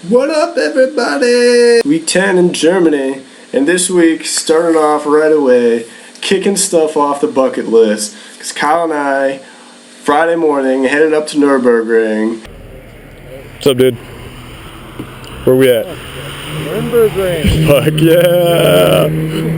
What up, everybody? Week 10 in Germany, and this week started off right away, kicking stuff off the bucket list, because Kyle and I, Friday morning, headed up to Nürburgring. What's up, dude? Where we at? Nürburgring. Fuck yeah!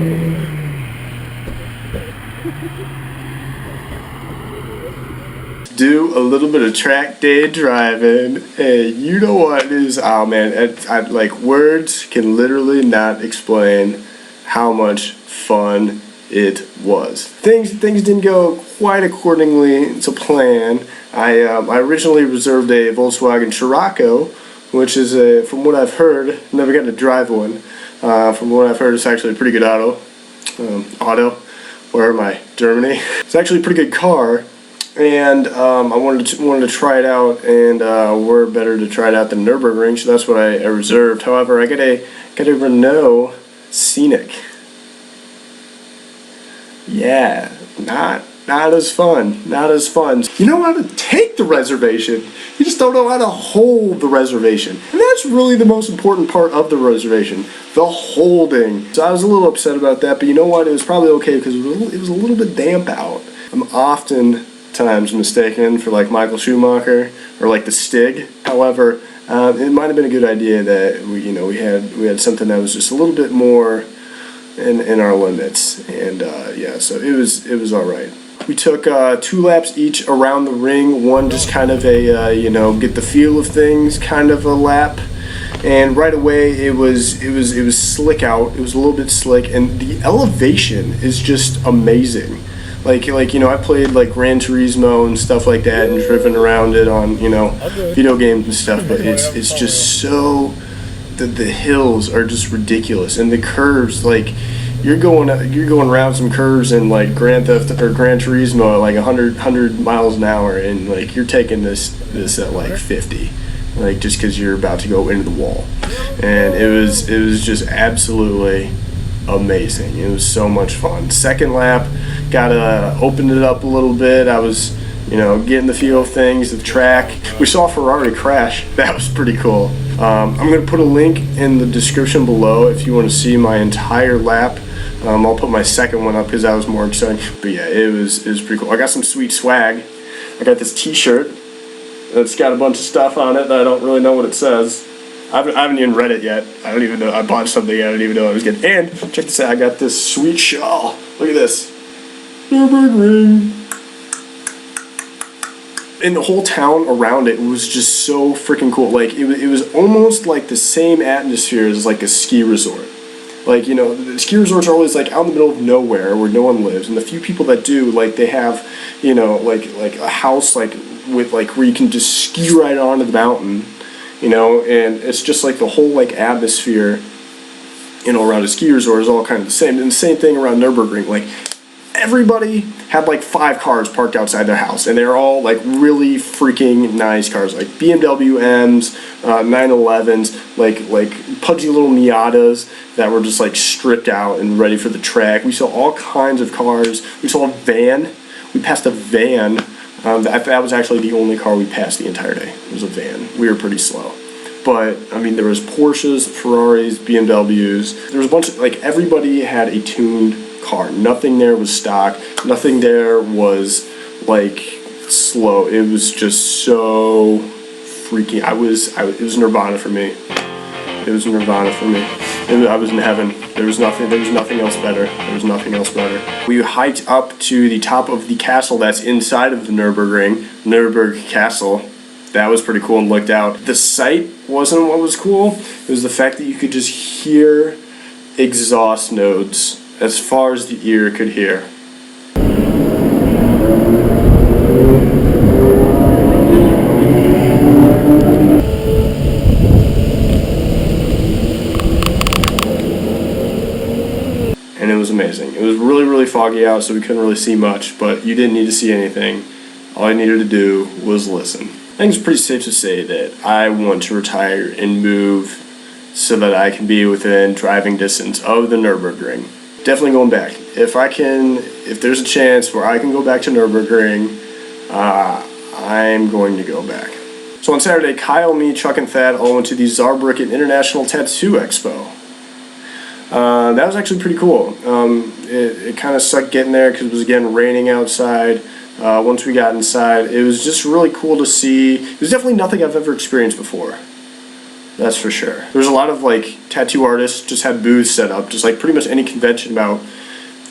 Do a little bit of track day driving, and you know what it is? Oh man, like words can literally not explain how much fun it was. Things didn't go quite accordingly to plan. I originally reserved a Volkswagen Scirocco, which is from what I've heard, never got to drive one. From what I've heard, it's actually a pretty good auto. Where am I? Germany. It's actually a pretty good car. And I wanted to try it out, and we're better to try it out than Nürburgring, so that's what I reserved. However, I got a Renault Scenic. Yeah, not as fun. Not as fun. You know how to take the reservation. You just don't know how to hold the reservation, and that's really the most important part of the reservation, the holding. So I was a little upset about that, but you know what? It was probably okay because it was a little bit damp out. I'm often times mistaken for like Michael Schumacher or like the Stig. However, it might have been a good idea that we had something that was just a little bit more in our limits, and yeah, so it was all right. We took 2 laps each around the ring. One just kind of a get the feel of things kind of a lap. And right away it was slick out. It was a little bit slick, and the elevation is just amazing. Like I played like Gran Turismo and stuff like that, and driven around it on video games and stuff. But it's just so the hills are just ridiculous, and the curves, like you're going around some curves in like Grand Theft or Gran Turismo at like 100 miles an hour, and like you're taking this at like 50, like just because you're about to go into the wall, and it was just absolutely amazing. It was so much fun. Second lap, opened it up a little bit. I was getting the feel of things, the track. We saw Ferrari crash. That was pretty cool. I'm going to put a link in the description below if you want to see my entire lap. I'll put my second one up because that was more exciting. But yeah, it was pretty cool. I got some sweet swag. I got this t-shirt that's got a bunch of stuff on it that I don't really know what it says. I haven't even read it yet. I don't even know. I bought something I didn't even know I was getting. And check this out. I got this sweet shawl. Look at this. Nürburgring. And the whole town around it was just so freaking cool. Like it was almost like the same atmosphere as like a ski resort. Like the ski resorts are always like out in the middle of nowhere where no one lives, and the few people that do, like they have like a house like with like where you can just ski right onto the mountain. And it's just like the whole like atmosphere, around a ski resort is all kind of the same. And the same thing around Nürburgring. Like everybody had like 5 cars parked outside their house, and they're all like really freaking nice cars, like BMW M's, 911s, like pudgy little Miatas that were just like stripped out and ready for the track. We saw all kinds of cars. We saw a van. We passed a van. That was actually the only car we passed the entire day. It was a van. We were pretty slow. But, I mean, there was Porsches, Ferraris, BMWs. There was a bunch of, like, everybody had a tuned car. Nothing there was stock. Nothing there was, like, slow. It was just so freaking... it was nirvana for me. It was nirvana for me. I was in heaven. There was nothing else better. There was nothing else better. We hiked up to the top of the castle that's inside of the Nürburgring, Nürburg Castle. That was pretty cool and looked out. The sight wasn't what was cool. It was the fact that you could just hear exhaust nodes as far as the ear could hear. And it was amazing. It was really, really foggy out, so we couldn't really see much, but you didn't need to see anything. All I needed to do was listen. I think it's pretty safe to say that I want to retire and move so that I can be within driving distance of the Nürburgring. Definitely going back. If there's a chance where I can go back to Nürburgring, I'm going to go back. So on Saturday, Kyle, me, Chuck, and Thad all went to the Saarbrücken International Tattoo Expo. That was actually pretty cool. It kind of sucked getting there because it was, again, raining outside. Once we got inside, it was just really cool to see. It was definitely nothing I've ever experienced before. That's for sure. There was a lot of, like, tattoo artists just had booths set up, just like pretty much any convention about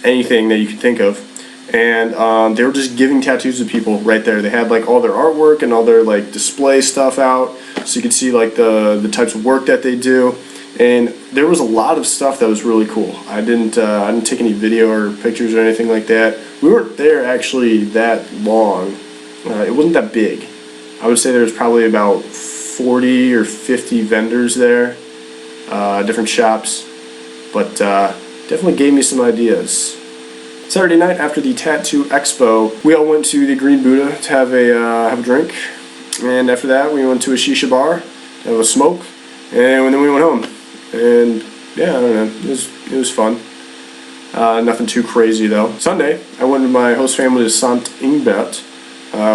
anything that you could think of. And they were just giving tattoos to people right there. They had, like, all their artwork and all their, like, display stuff out, so you could see, like, the types of work that they do. And there was a lot of stuff that was really cool. I didn't take any video or pictures or anything like that. We weren't there actually that long. It wasn't that big. I would say there was probably about 40 or 50 vendors there, different shops, but definitely gave me some ideas. Saturday night after the Tattoo Expo, we all went to the Green Buddha to have a drink, and after that we went to a shisha bar, have a smoke, and then we went home. And yeah, I don't know, it was fun. Nothing too crazy though. Sunday, I went with my host family to St. Ingbert,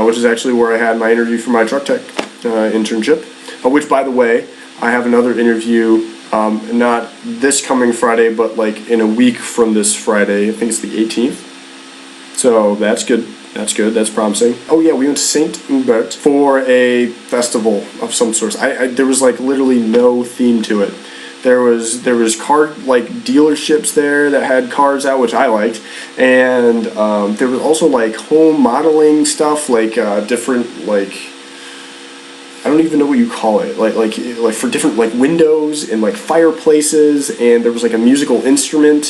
which is actually where I had my interview for my truck tech internship. Which, by the way, I have another interview, not this coming Friday, but like in a week from this Friday. I think it's the 18th. So that's good. That's good. That's promising. Oh yeah, we went to St. Ingbert for a festival of some sort. There was like literally no theme to it. There was car like dealerships there that had cars out, which I liked, and there was also like home modeling stuff, like different, like, I don't even know what you call it, like for different like windows and like fireplaces, and there was like a musical instrument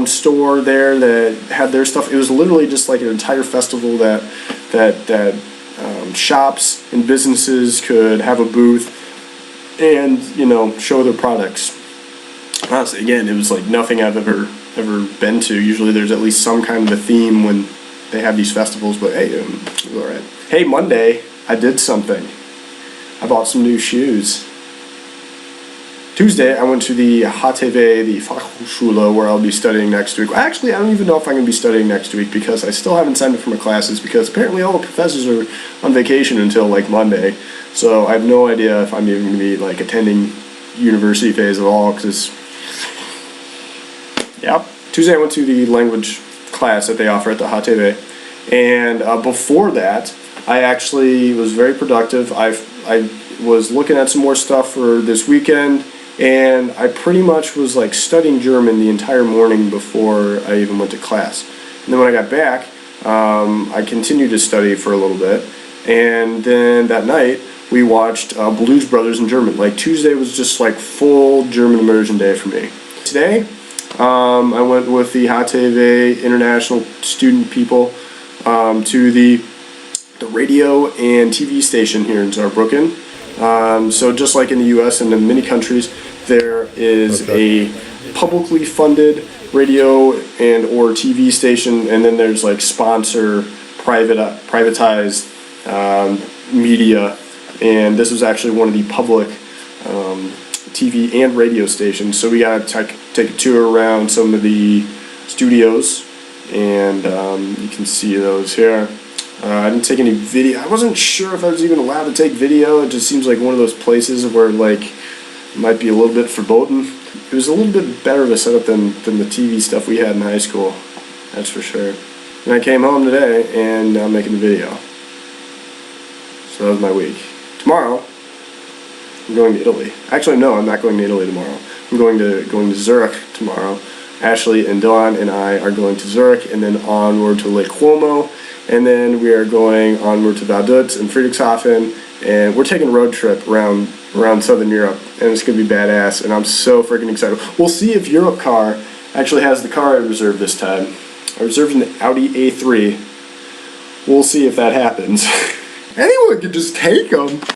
store there that had their stuff. It was literally just like an entire festival that shops and businesses could have a booth and, you know, show their products. Honestly, again, it was like nothing I've ever been to. Usually there's at least some kind of a theme when they have these festivals, but hey, it was alright. Hey, Monday, I did something. I bought some new shoes. Tuesday, I went to the HTV, the Fachhochschule, where I'll be studying next week. Actually, I don't even know if I'm going to be studying next week because I still haven't signed up for my classes because apparently all the professors are on vacation until like Monday. So I have no idea if I'm even going to be like attending university phase at all because, yep. Tuesday, I went to the language class that they offer at the HTV. And before that, I actually was very productive. I was looking at some more stuff for this weekend, and I pretty much was like studying German the entire morning before I even went to class. And then when I got back, I continued to study for a little bit, and then that night we watched Blues Brothers in German. Like Tuesday was just like full German immersion day for me. Today, I went with the HTV international student people to the radio and TV station here in Saarbrücken. So just like in the US and in many countries, there is a publicly funded radio and or TV station, and then there's like sponsor privatized media, and this was actually one of the public TV and radio stations. So we got to take a tour around some of the studios, and you can see those here. I didn't take any video. I wasn't sure if I was even allowed to take video. It just seems like one of those places where like it might be a little bit verboten. It was a little bit better of a setup than the TV stuff we had in high school. That's for sure. And I came home today and I'm making the video. So that was my week. Tomorrow, I'm going to Italy. Actually, no, I'm not going to Italy tomorrow. I'm going to Zurich tomorrow. Ashley and Dawn and I are going to Zurich and then onward to Lake Como. And then we are going onward to Vaduz and Friedrichshafen, and we're taking a road trip around Southern Europe, and it's going to be badass, and I'm so freaking excited. We'll see if Europe Car actually has the car I reserved this time. I reserved an Audi A3. We'll see if that happens. Anyone could just take them.